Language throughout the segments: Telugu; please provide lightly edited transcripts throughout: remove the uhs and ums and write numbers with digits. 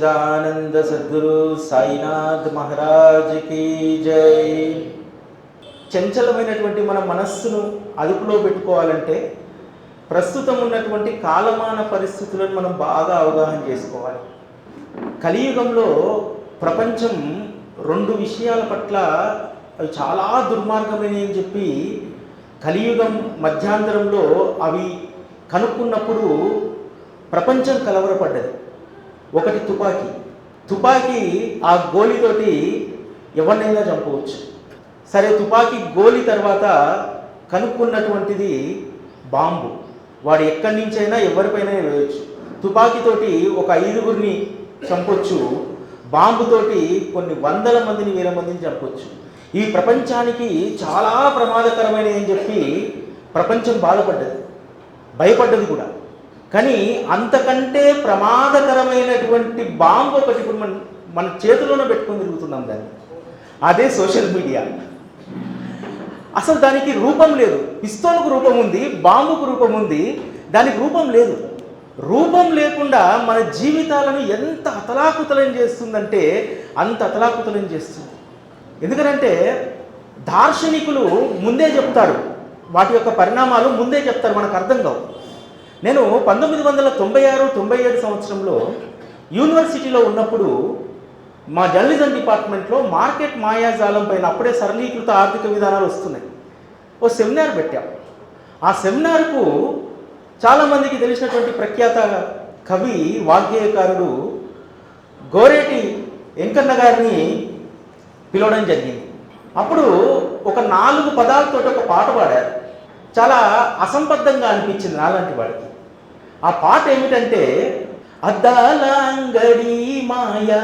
सच्चिदानंद सद्गुरु साईनाथ महाराज की जय। చంచలమైనటువంటి మన మనస్సును అదుపులో పెట్టుకోవాలంటే ప్రస్తుతం ఉన్నటువంటి కాలమాన పరిస్థితులను మనం బాగా అవగాహన చేసుకోవాలి. కలియుగంలో ప్రపంచం రెండు విషయాల పట్ల అవి చాలా దుర్మార్గమైనవి అని చెప్పి కలియుగం మధ్యాంతరంలో అవి కనుక్కున్నప్పుడు ప్రపంచం కలవరపడ్డది. ఒకటి తుపాకీ ఆ గోలితోటి ఎవరినైనా చంపవచ్చు. సరే, తుపాకీ గోలి తర్వాత కనుక్కున్నటువంటిది బాంబు. వాడు ఎక్కడి నుంచైనా ఎవరిపైనా వేయవచ్చు. తుపాకీతోటి ఒక 5గురిని చంపొచ్చు, బాంబుతోటి కొన్ని వందల మందిని, వేల మందిని చంపొచ్చు. ఈ ప్రపంచానికి చాలా ప్రమాదకరమైనవి అని చెప్పి ప్రపంచం బాధపడ్డది, భయపడ్డది కూడా. కానీ అంతకంటే ప్రమాదకరమైనటువంటి బాంబు ఒకటి ఇప్పుడు మన చేతిలోనే పెట్టుకొని తిరుగుతున్నాం దాన్ని. అదే సోషల్ మీడియా. అసలు దానికి రూపం లేదు. పిస్తోల్కు రూపం ఉంది, బాంబుకు రూపం ఉంది, దానికి రూపం లేదు. రూపం లేకుండా మన జీవితాలను ఎంత అతలాకుతలం చేస్తుందంటే అంత అతలాకుతలం చేస్తుంది. ఎందుకంటే దార్శనికులు ముందే చెప్తారు, వాటి యొక్క పరిణామాలు ముందే చెప్తారు, మనకు అర్థం కావు. నేను 1996-97 సంవత్సరంలో యూనివర్సిటీలో ఉన్నప్పుడు మా జర్నలిజం డిపార్ట్మెంట్లో మార్కెట్ మాయాజాలం పైన అప్పుడే సరళీకృత ఆర్థిక విధానాలు వస్తున్నాయి. ఓ సెమినార్ పెట్టాం. ఆ సెమినార్కు చాలామందికి తెలిసినటువంటి ప్రఖ్యాత కవి, వాగ్గేయకారుడు గోరేటి వెంకన్న గారిని పిలవడం జరిగింది. అప్పుడు ఒక 4 పదాలతో ఒక పాట పాడారు. చాలా అసంబద్ధంగా అనిపించింది నాలాంటి వాడికి. ఆ పాట ఏమిటంటే, అద్దాల అంగడి మాయా,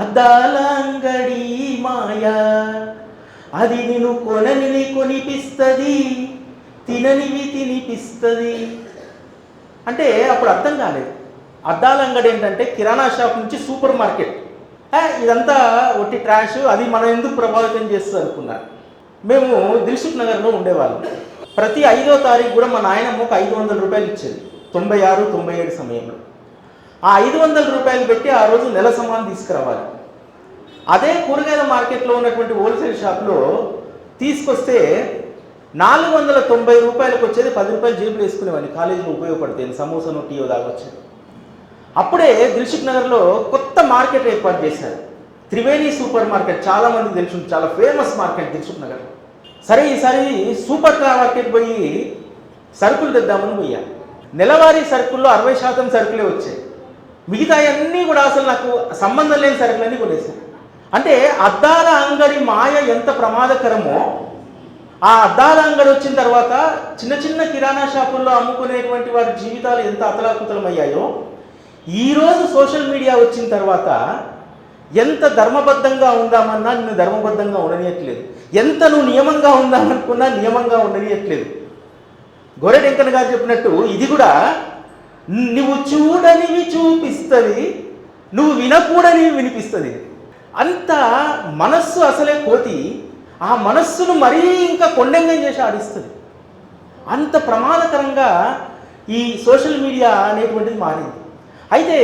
అద్దాల అంగడి మాయా, అది నిన్ను కొననివి కొనిపిస్తుంది, తిననివి తినిపిస్తుంది. అంటే అప్పుడు అర్థం కాలేదు. అద్దాల అంగడి ఏంటంటే కిరాణా షాప్ నుంచి సూపర్ మార్కెట్. ఇదంతా ఒట్టి ట్రాష్, అది మనం ఎందుకు ప్రభావితం చేస్తుంది అనుకున్నారు. మేము దిల్సుఖ్ నగర్లో ఉండేవాళ్ళం. ప్రతి 5వ తారీఖు కూడా మా నాయనమ్మ ఒక 500 రూపాయలు ఇచ్చేది. 96-97 సమయంలో ఆ 500 రూపాయలు పెట్టి ఆ రోజు నెల సమానం తీసుకురావాలి. అదే కూరగాయల మార్కెట్లో ఉన్నటువంటి హోల్సేల్ షాప్లో తీసుకొస్తే 490 రూపాయలకు వచ్చేది. 10 రూపాయలు జేబులు వేసుకునేవాడిని, కాలేజీలో ఉపయోగపడతాయి, సమోసాను టీయో దాగొచ్చేది. అప్పుడే దిల్సుఖ్ నగర్లో కొత్త మార్కెట్ ఏర్పాటు చేశారు, త్రివేణి సూపర్ మార్కెట్. చాలామంది తెలుసు, చాలా ఫేమస్ మార్కెట్ దిల్సుఖ్ నగర్. సరే, ఈసారి సూపర్ మార్కెట్ పోయి సరుకులు తెద్దామని పోయా. నెలవారీ సరుకుల్లో 60% సరుకులే వచ్చాయి. మిగతా అన్నీ కూడా అసలు నాకు సంబంధం లేని సరుకులన్నీ కొనేసాను. అంటే అద్దాల అంగడి మాయ ఎంత ప్రమాదకరమో, ఆ అద్దాల అంగడి వచ్చిన తర్వాత చిన్న చిన్న కిరాణా షాపుల్లో అమ్ముకునేటువంటి వారి జీవితాలు ఎంత అతలాకుతలమయ్యాయో, ఈరోజు సోషల్ మీడియా వచ్చిన తర్వాత ఎంత ధర్మబద్ధంగా ఉందామన్నా నిన్ను ధర్మబద్ధంగా ఉండనియట్లేదు, ఎంత నువ్వు నియమంగా ఉందామనుకున్నా నియమంగా ఉండనియట్లేదు. గోరెటి వెంకన్న గారు చెప్పినట్టు ఇది కూడా నువ్వు చూడనివి చూపిస్తుంది, నువ్వు వినకూడనివి వినిపిస్తుంది. అంత మనస్సు అసలే కోతి, ఆ మనస్సును మరీ ఇంకా కొండంగం చేసి ఆడిస్తుంది. అంత ప్రమాదకరంగా ఈ సోషల్ మీడియా అనేటువంటిది మారింది. అయితే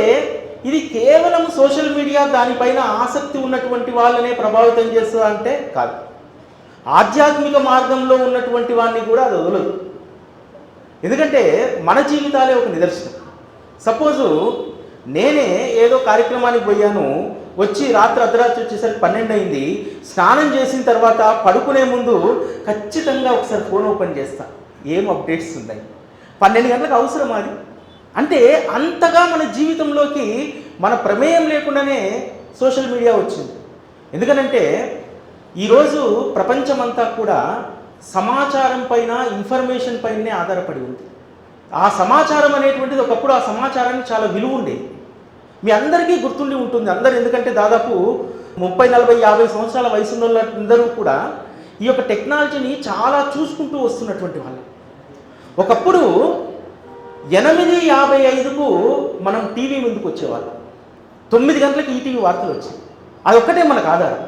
ఇది కేవలం సోషల్ మీడియా దానిపైన ఆసక్తి ఉన్నటువంటి వాళ్ళనే ప్రభావితం చేస్తుందా అంటే కాదు. ఆధ్యాత్మిక మార్గంలో ఉన్నటువంటి వాడిని కూడా అది వదలదు. ఎందుకంటే మన జీవితాలే ఒక నిదర్శనం. సపోజు నేనే ఏదో కార్యక్రమానికి పోయాను, వచ్చి అర్ధరాత్రి వచ్చేసరికి 12 అయింది. స్నానం చేసిన తర్వాత పడుకునే ముందు ఖచ్చితంగా ఒకసారి ఫోన్ ఓపెన్ చేస్తా, ఏం అప్డేట్స్ ఉన్నాయి. 12 గంటలకు అవసరం అది. అంటే అంతగా మన జీవితంలోకి మన ప్రమేయం లేకుండానే సోషల్ మీడియా వచ్చింది. ఎందుకనంటే ఈరోజు ప్రపంచమంతా కూడా సమాచారం పైన, ఇన్ఫర్మేషన్ పైనే ఆధారపడి ఉంది. ఆ సమాచారం అనేటువంటిది ఒకప్పుడు ఆ సమాచారానికి చాలా విలువ ఉండేది. మీ అందరికీ గుర్తుండి ఉంటుంది అందరూ, ఎందుకంటే దాదాపు 30, 40, 50 సంవత్సరాల వయసున్న వాళ్ళందరూ కూడా ఈ యొక్క టెక్నాలజీని చాలా చూసుకుంటూ వస్తున్నటువంటి వాళ్ళు. ఒకప్పుడు 8:55కు మనం టీవీ ముందుకు వచ్చేవాళ్ళం, 9 గంటలకు ఈటీవీ వార్తలు వచ్చాయి. అదొక్కటే మనకు ఆధారం.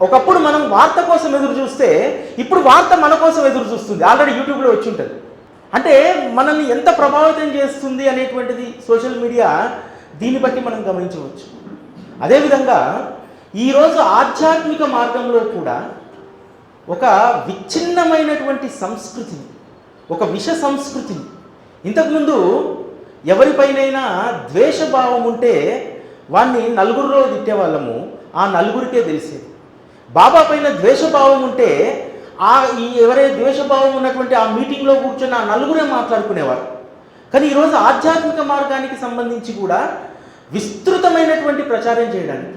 ఒకప్పుడు మనం వార్త కోసం ఎదురు చూస్తే ఇప్పుడు వార్త మన కోసం ఎదురు చూస్తుంది, ఆల్రెడీ యూట్యూబ్లో వచ్చి ఉంటుంది. అంటే మనల్ని ఎంత ప్రభావితం చేస్తుంది అనేటువంటిది సోషల్ మీడియా దీన్ని బట్టి మనం గమనించవచ్చు. అదేవిధంగా ఈరోజు ఆధ్యాత్మిక మార్గంలో కూడా ఒక విచ్ఛిన్నమైనటువంటి సంస్కృతిని, ఒక విష సంస్కృతిని, ఇంతకుముందు ఎవరిపైనైనా ద్వేషభావం ఉంటే వాడిని నలుగురిలో తిట్టేవాళ్ళము, ఆ నలుగురికే తెలిసేది. బాబా పైన ద్వేషభావం ఉంటే ఎవరైతే ద్వేషభావం ఉన్నటువంటి ఆ మీటింగ్లో కూర్చొని ఆ నలుగురే మాట్లాడుకునేవారు. కానీ ఈరోజు ఆధ్యాత్మిక మార్గానికి సంబంధించి కూడా విస్తృతమైనటువంటి ప్రచారం చేయడానికి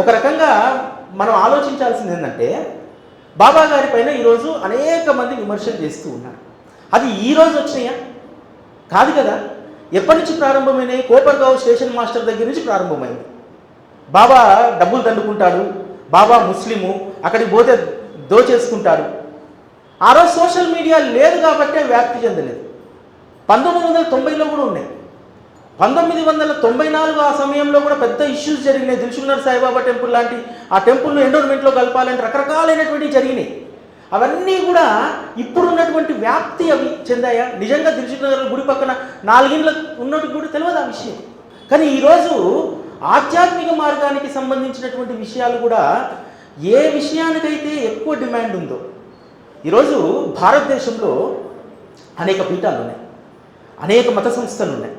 ఒక రకంగా మనం ఆలోచించాల్సింది ఏంటంటే, బాబా గారి పైన ఈరోజు అనేక మంది విమర్శలు చేస్తూ ఉన్నారు. అది ఈరోజు వచ్చినాయా? కాదు కదా. ఎప్పటి నుంచి ప్రారంభమైనాయి? కోపర్గావ్ స్టేషన్ మాస్టర్ దగ్గర నుంచి ప్రారంభమైంది. బాబా డబ్బులు దండుకుంటాడు, బాబా ముస్లిము, అక్కడికి పోతే దోచేసుకుంటాడు. ఆ రోజు సోషల్ మీడియా లేదు కాబట్టే వ్యాప్తి చెందలేదు. 1990లో కూడా ఉన్నాయి. 1994 ఆ సమయంలో కూడా పెద్ద ఇష్యూస్ జరిగినాయి. దిల్సుఖ్నగర్ సాయిబాబా టెంపుల్ లాంటి ఆ టెంపుల్ను ఎండోర్మెంట్లో కలపాలంటే రకరకాలైనటువంటివి జరిగినాయి. అవన్నీ కూడా ఇప్పుడున్నటువంటి వ్యాప్తి అవి చెందాయా? నిజంగా దిల్సుఖ్నగర్ గుడి పక్కన 4 ఇండ్లు ఉన్నట్టు కూడా తెలియదు ఆ విషయం. కానీ ఈరోజు ఆధ్యాత్మిక మార్గానికి సంబంధించినటువంటి విషయాలు కూడా ఏ విషయానికైతే ఎక్కువ డిమాండ్ ఉందో, ఈరోజు భారతదేశంలో అనేక పీఠాలు ఉన్నాయి, అనేక మత సంస్థలు ఉన్నాయి.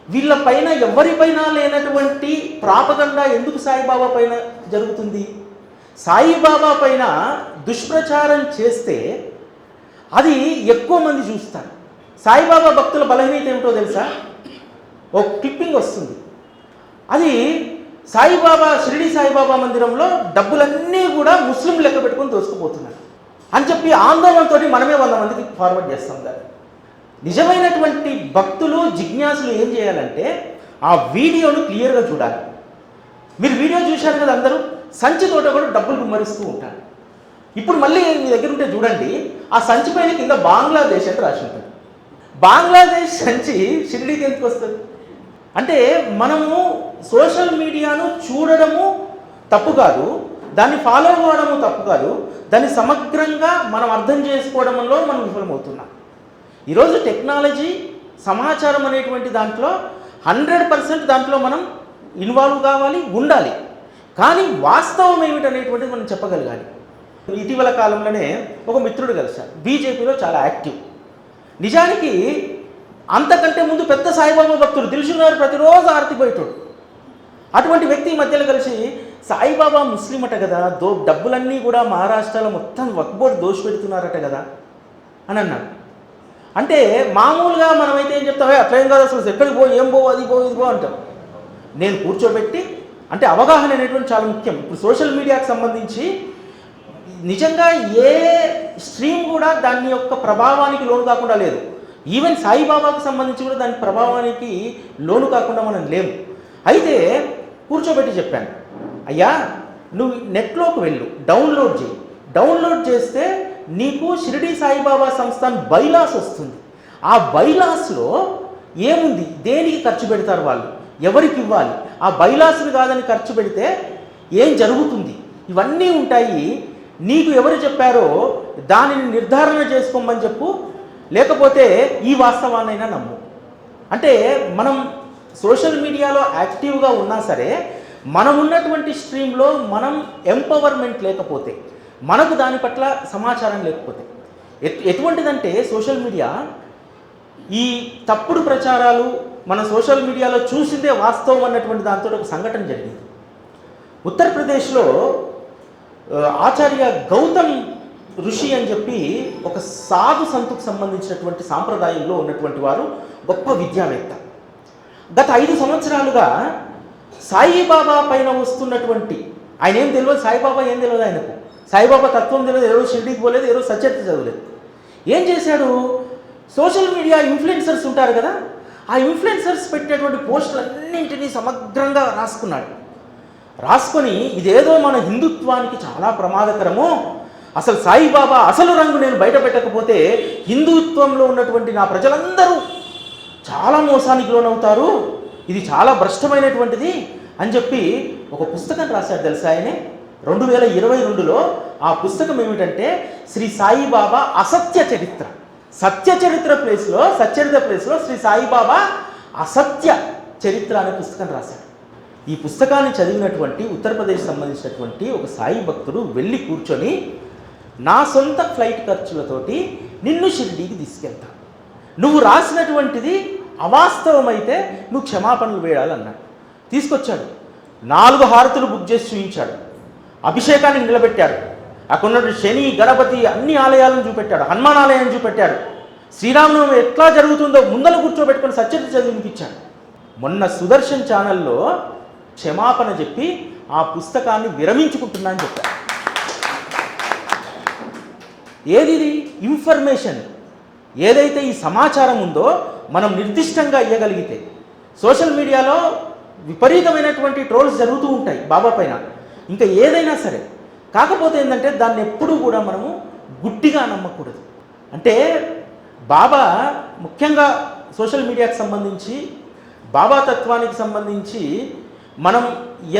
వీళ్ళపైన ఎవరిపైన లేనటువంటి ప్రాపగండా ఎందుకు సాయిబాబా పైన జరుగుతుంది? సాయిబాబా పైన దుష్ప్రచారం చేస్తే అది ఎక్కువ మంది చూస్తారు. సాయిబాబా భక్తుల బలహీనత ఏమిటో తెలుసా? ఒక క్లిప్పింగ్ వస్తుంది, అది సాయిబాబా షిరిడి సాయిబాబా మందిరంలో డబ్బులన్నీ కూడా ముస్లిం లెక్క పెట్టుకొని దోసుకుపోతున్నారు అని చెప్పి ఆందోళనతో మనమే 100 మందికి ఫార్వర్డ్ చేస్తాం. దాన్ని నిజమైనటువంటి భక్తులు జిజ్ఞాసులు ఏం చేయాలంటే ఆ వీడియోను క్లియర్గా చూడాలి. మీరు వీడియో చూశారు కదా, అందరూ సంచి తోట కూడా డబ్బులు గుమ్మరిస్తూ ఉంటారు. ఇప్పుడు మళ్ళీ మీ దగ్గర ఉంటే చూడండి, ఆ సంచి పైన కింద బంగ్లాదేశ్ అని రాసి ఉంటుంది. బంగ్లాదేశ్ సంచి షిరిడీకి ఎందుకు వస్తుంది? అంటే మనము సోషల్ మీడియాను చూడడము తప్పు కాదు, దాన్ని ఫాలో అవ్వడము తప్పు కాదు, దాన్ని సమగ్రంగా మనం అర్థం చేసుకోవడంలో మనం విఫలమవుతున్నాం. ఈరోజు టెక్నాలజీ సమాచారం అనేటువంటి దాంట్లో 100% దాంట్లో మనం ఇన్వాల్వ్ కావాలి, ఉండాలి. కానీ వాస్తవం ఏమిటనేటువంటిది మనం చెప్పగలగాలి. ఇటీవల కాలంలోనే ఒక మిత్రుడు కలిశారు, బీజేపీలో చాలా యాక్టివ్. నిజానికి అంతకంటే ముందు పెద్ద సాయిబాబా భక్తుడు, దిల్సుఖ్నగర్ ప్రతిరోజు ఆరతి పోయేటోడు. అటువంటి వ్యక్తి ఈ మధ్యలో కలిసి సాయిబాబా ముస్లిం అట కదా, డబ్బులన్నీ కూడా మహారాష్ట్రలో మొత్తం వక్ఫ్ బోర్డు దోషపెడుతున్నారట కదా అని అన్నాడు. అంటే మామూలుగా మనమైతే ఏం చెప్తామే, అట్లేం కాదు, అసలు ఎక్కడికి పో, ఏం పో, అది పో, ఇది పో అంటాం. నేను కూర్చోబెట్టి, అంటే అవగాహన అనేటువంటి చాలా ముఖ్యం. ఇప్పుడు సోషల్ మీడియాకి సంబంధించి నిజంగా ఏ స్ట్రీమ్ కూడా దాని యొక్క ప్రభావానికి లోను కాకుండా లేదు. ఈవెన్ సాయిబాబాకు సంబంధించి కూడా దాని ప్రభావానికి లోను కాకుండా మనం లేము. అయితే కూర్చోబెట్టి చెప్పాను, అయ్యా నువ్వు నెట్లోకి వెళ్ళు, డౌన్లోడ్ చేయి. డౌన్లోడ్ చేస్తే నీకు షిరిడి సాయిబాబా సంస్థాన్ బైలాస్ వస్తుంది. ఆ బైలాస్లో ఏముంది, దేనికి ఖర్చు పెడతారు వాళ్ళు, ఎవరికి ఇవ్వాలి, ఆ బైలాస్ని కాదని ఖర్చు పెడితే ఏం జరుగుతుంది, ఇవన్నీ ఉంటాయి. నీకు ఎవరు చెప్పారో దానిని నిర్ధారణ చేసుకోమని చెప్పు, లేకపోతే ఈ వాస్తవాన్నైనా నమ్ము. అంటే మనం సోషల్ మీడియాలో యాక్టివ్గా ఉన్నా సరే, మనం ఉన్నటువంటి స్ట్రీమ్లో మనం ఎంపవర్మెంట్ లేకపోతే, మనకు దాని పట్ల సమాచారం లేకపోతే, ఎటువంటిదంటే సోషల్ మీడియా ఈ తప్పుడు ప్రచారాలు మన సోషల్ మీడియాలో చూసిందే వాస్తవం అన్నటువంటి దాంతో ఒక సంఘటన జరిగింది. ఉత్తరప్రదేశ్లో ఆచార్య గౌతమ్ ఋషి అని చెప్పి ఒక సాధు సంతుకు సంబంధించినటువంటి సాంప్రదాయంలో ఉన్నటువంటి వారు, గొప్ప విద్యావేత్త. గత 5 సంవత్సరాలుగా సాయిబాబా పైన వస్తున్నటువంటి, ఆయన ఏం తెలియదు, సాయిబాబా ఏం తెలియదు ఆయనకు, సాయిబాబా తత్వం తెలియదు, ఎవరో షిరిడీకి పోలేదు, ఎవరో సచరిత్ర చదవలేదు. ఏం చేశాడు, సోషల్ మీడియా ఇన్ఫ్లుయెన్సర్స్ ఉంటారు కదా, ఆ ఇన్ఫ్లుయెన్సర్స్ పెట్టినటువంటి పోస్టులన్నింటినీ సమగ్రంగా రాసుకున్నాడు. రాసుకొని ఇదేదో మన హిందుత్వానికి చాలా ప్రమాదకరము, అసలు సాయిబాబా అసలు రంగు నేను బయట పెట్టకపోతే హిందుత్వంలో ఉన్నటువంటి నా ప్రజలందరూ చాలా మోసానికి లోనవుతారు, ఇది చాలా భ్రష్టమైనటువంటిది అని చెప్పి ఒక పుస్తకం రాశాడు తెలుసా ఆయనే. 2022లో ఆ పుస్తకం ఏమిటంటే శ్రీ సాయిబాబా అసత్య చరిత్ర. సత్య చరిత్ర ప్లేస్లో, సచ్చరిత్ర ప్లేస్లో శ్రీ సాయిబాబా అసత్య చరిత్ర అనే పుస్తకం రాశాడు. ఈ పుస్తకాన్ని చదివినటువంటి ఉత్తరప్రదేశ్ సంబంధించినటువంటి ఒక సాయి భక్తుడు వెళ్ళి కూర్చొని, నా సొంత ఫ్లైట్ ఖర్చులతోటి నిన్ను షిరిడీకి తీసుకెళ్తా, నువ్వు రాసినటువంటిది అవాస్తవమైతే నువ్వు క్షమాపణలు వేయాలన్నాడు. తీసుకొచ్చాడు, 4 హారతులు బుక్ చేసి చూపించాడు, అభిషేకాన్ని నిలబెట్టాడు, అక్కడ శని, గణపతి అన్ని ఆలయాలను చూపెట్టాడు, హనుమాన్ ఆలయాన్ని చూపెట్టాడు, శ్రీరామనవమి ఎట్లా జరుగుతుందో ముందర కూర్చోబెట్టుకొని సత్యత చదివినిపించాడు. మొన్న సుదర్శన్ ఛానల్లో క్షమాపణ చెప్పి ఆ పుస్తకాన్ని విరమించుకుంటున్నా అని చెప్పారు. ఏది ఇన్ఫర్మేషన్, ఏదైతే ఈ సమాచారం ఉందో మనం నిర్దిష్టంగా ఇవ్వగలిగితే. సోషల్ మీడియాలో విపరీతమైనటువంటి ట్రోల్స్ జరుగుతూ ఉంటాయి బాబా పైన, ఇంకా ఏదైనా సరే. కాకపోతే ఏంటంటే దాన్ని ఎప్పుడూ కూడా మనము గుడ్డిగా నమ్మకూడదు. అంటే బాబా ముఖ్యంగా సోషల్ మీడియాకి సంబంధించి, బాబా తత్వానికి సంబంధించి మనం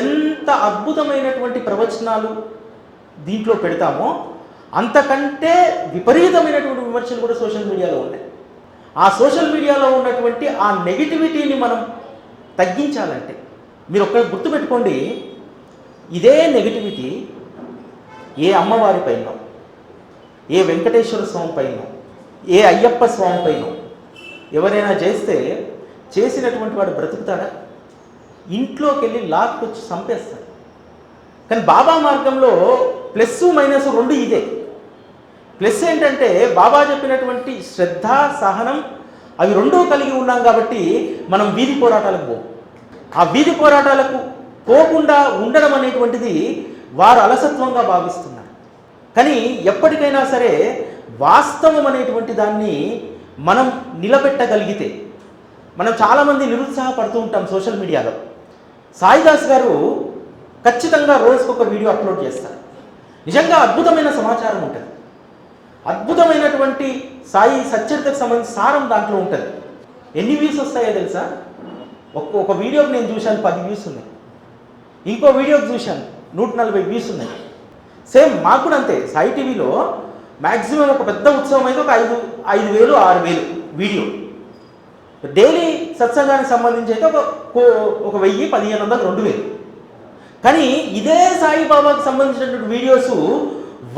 ఎంత అద్భుతమైనటువంటి ప్రవచనాలు దీంట్లో పెడతామో అంతకంటే విపరీతమైనటువంటి విమర్శలు కూడా సోషల్ మీడియాలో ఉన్నాయి. ఆ సోషల్ మీడియాలో ఉన్నటువంటి ఆ నెగిటివిటీని మనం తగ్గించాలంటే మీరు ఒక్కటి గుర్తుపెట్టుకోండి, ఇదే నెగిటివిటీ ఏ అమ్మవారి పైన, ఏ వెంకటేశ్వర స్వామి పైన, ఏ అయ్యప్ప స్వామి పైన ఎవరైనా చేస్తే చేసినటువంటి వాడు బ్రతుకుతాడా? ఇంట్లోకి వెళ్ళి లాక్కొచ్చి చంపేస్తాడు. కానీ బాబా మార్గంలో ప్లస్ మైనస్ 2 ఇదే. ప్లస్ ఏంటంటే బాబా చెప్పినటువంటి శ్రద్ధ, సహనం అవి 2 కలిగి ఉన్నాం కాబట్టి మనం వీధి పోరాటాలకు పోం. ఆ వీధి పోరాటాలకు పోకుండా ఉండడం అనేటువంటిది వారు అలసత్వంగా భావిస్తున్నారు. కానీ ఎప్పటికైనా సరే వాస్తవం అనేటువంటి దాన్ని మనం నిలబెట్టగలిగితే, మనం చాలామంది నిరుత్సాహపడుతూ ఉంటాం సోషల్ మీడియాలో. సాయిదాస్ గారు ఖచ్చితంగా రోజుకొక వీడియో అప్లోడ్ చేస్తారు. నిజంగా అద్భుతమైన సమాచారం ఉంటుంది, అద్భుతమైనటువంటి సాయి సచ్చరితకు సంబంధించి సారం దాంట్లో ఉంటుంది. ఎన్ని వ్యూస్ వస్తాయో తెలుసా? ఒక వీడియోకి నేను చూశాను 10 వ్యూస్ ఉన్నాయి, ఇంకో వీడియోకి చూశాను 140 వ్యూస్ ఉన్నాయి. సేమ్ మాకు కూడా అంతే. సాయి టీవీలో మ్యాక్సిమం ఒక పెద్ద ఉత్సవం అయితే ఒక 5,000 6,000 వీడియో. డైలీ సత్సంగానికి సంబంధించి అయితే ఒక 1000 1500 2,000. కానీ ఇదే సాయిబాబాకి సంబంధించినటువంటి వీడియోస్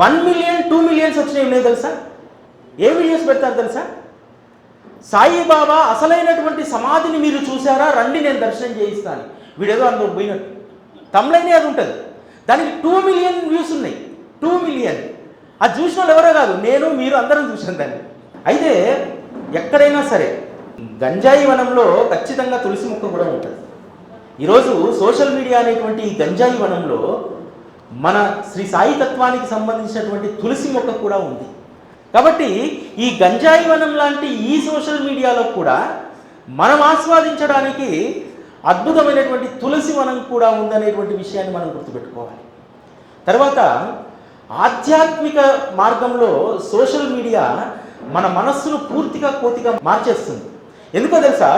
1 మిలియన్ 2 మిలియన్స్ వచ్చినాయి ఉన్నాయి తెలుసా? ఏ వీడియోస్ పెడతారు తెలుసా? సాయిబాబా అసలైనటువంటి సమాధిని మీరు చూసారా, రండి నేను దర్శనం చేయిస్తాను, వీడేదో అందులో పోయినట్టు తమిళనే అది ఉంటుంది. దానికి 2 మిలియన్ వ్యూస్ ఉన్నాయి. 2 మిలియన్. అది చూసిన వాళ్ళు ఎవరో కాదు, నేను మీరు అందరం చూసాను దాన్ని. అయితే ఎక్కడైనా సరే గంజాయి వనంలో ఖచ్చితంగా తులసి మొక్క కూడా ఉంటుంది. ఈరోజు సోషల్ మీడియా అనేటువంటి ఈ గంజాయి వనంలో మన శ్రీ సాయి తత్వానికి సంబంధించినటువంటి తులసి మొక్క కూడా ఉంది. కాబట్టి ఈ గంజాయి వనం లాంటి ఈ సోషల్ మీడియాలో కూడా మనం ఆస్వాదించడానికి అద్భుతమైనటువంటి తులసి వనం కూడా ఉందనేటువంటి విషయాన్ని మనం గుర్తుపెట్టుకోవాలి. తర్వాత ఆధ్యాత్మిక మార్గంలో సోషల్ మీడియా మన మనస్సును పూర్తిగా కోతిగా మార్చేస్తుంది. ఎందుకో తెలుసా?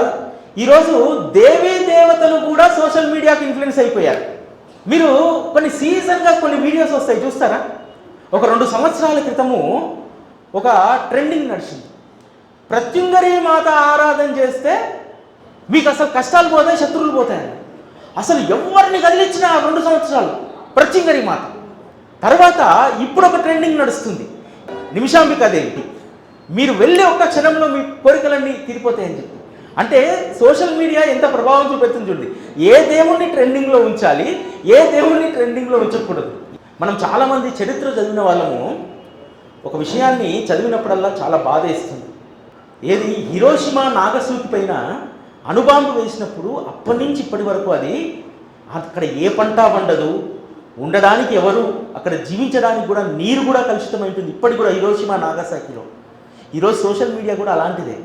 ఈరోజు దేవీ దేవతలు కూడా సోషల్ మీడియాకి ఇన్ఫ్లుయెన్స్ అయిపోయారు. మీరు కొన్ని సీజన్గా కొన్ని వీడియోస్ వస్తాయి చూస్తారా? ఒక 2 సంవత్సరాల క్రితము ఒక ట్రెండింగ్ నడిచింది. ప్రత్యుంగరి మాత ఆరాధన చేస్తే మీకు అసలు కష్టాలు పోతాయి, శత్రువులు పోతాయని. అసలు ఎవరిని కదిలించినా 2 సంవత్సరాలు ప్రత్యుంగరి మాత. తర్వాత ఇప్పుడు ఒక ట్రెండింగ్ నడుస్తుంది, నిమిషాంబిక దేవి. మీరు వెళ్ళే ఒక్క క్షణంలో మీ కోరికలన్నీ తీరిపోతాయని చెప్పి. అంటే సోషల్ మీడియా ఎంత ప్రభావం చూపెడుతుంది చూడండి. ఏ దేవుణ్ణి ట్రెండింగ్లో ఉంచాలి, ఏ దేవుణ్ణి ట్రెండింగ్లో ఉంచకూడదు. మనం చాలామంది చరిత్ర చదివిన వాళ్ళము ఒక విషయాన్ని చదివినప్పుడల్లా చాలా బాధ వేస్తుంది. ఏది? హిరోషిమా నాగసూకి పైన అణుబాంబు వేసినప్పుడు అప్పటి నుంచి ఇప్పటి వరకు అది అక్కడ ఏ పంట పండదు, ఉండడానికి ఎవరు, అక్కడ జీవించడానికి కూడా నీరు కూడా కలుషితమైంటుంది ఇప్పటికి కూడా హిరోషిమా నాగసాకిలో. ఈరోజు సోషల్ మీడియా కూడా అలాంటిదే,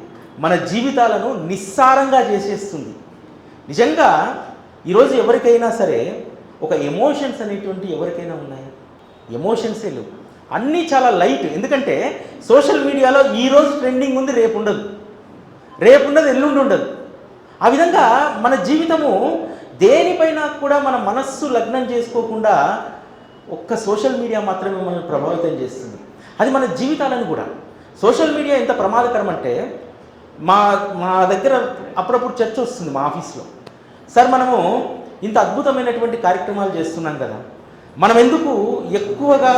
మన జీవితాలను నిస్సారంగా చేసేస్తుంది. నిజంగా ఈరోజు ఎవరికైనా సరే ఒక ఎమోషన్స్ అనేటువంటి ఎవరికైనా ఉన్నాయా? ఎమోషన్సే లేవు, అన్నీ చాలా లైట్. ఎందుకంటే సోషల్ మీడియాలో ఈరోజు ట్రెండింగ్ ఉంది, రేపు ఉండదు, రేపు ఉండదు, ఎల్లుండి ఉండదు. ఆ విధంగా మన జీవితము దేనిపైన కూడా మన మనస్సు లగ్నం చేసుకోకుండా ఒక్క సోషల్ మీడియా మాత్రమే మనల్ని ప్రభావితం చేస్తుంది. అది మన జీవితాలను కూడా. సోషల్ మీడియా ఎంత ప్రమాదకరం అంటే మా దగ్గర అప్పుడప్పుడు చర్చ వస్తుంది మా ఆఫీస్లో. సార్ మనము ఇంత అద్భుతమైనటువంటి కార్యక్రమాలు చేస్తున్నాం కదా, మనం ఎందుకు ఎక్కువగా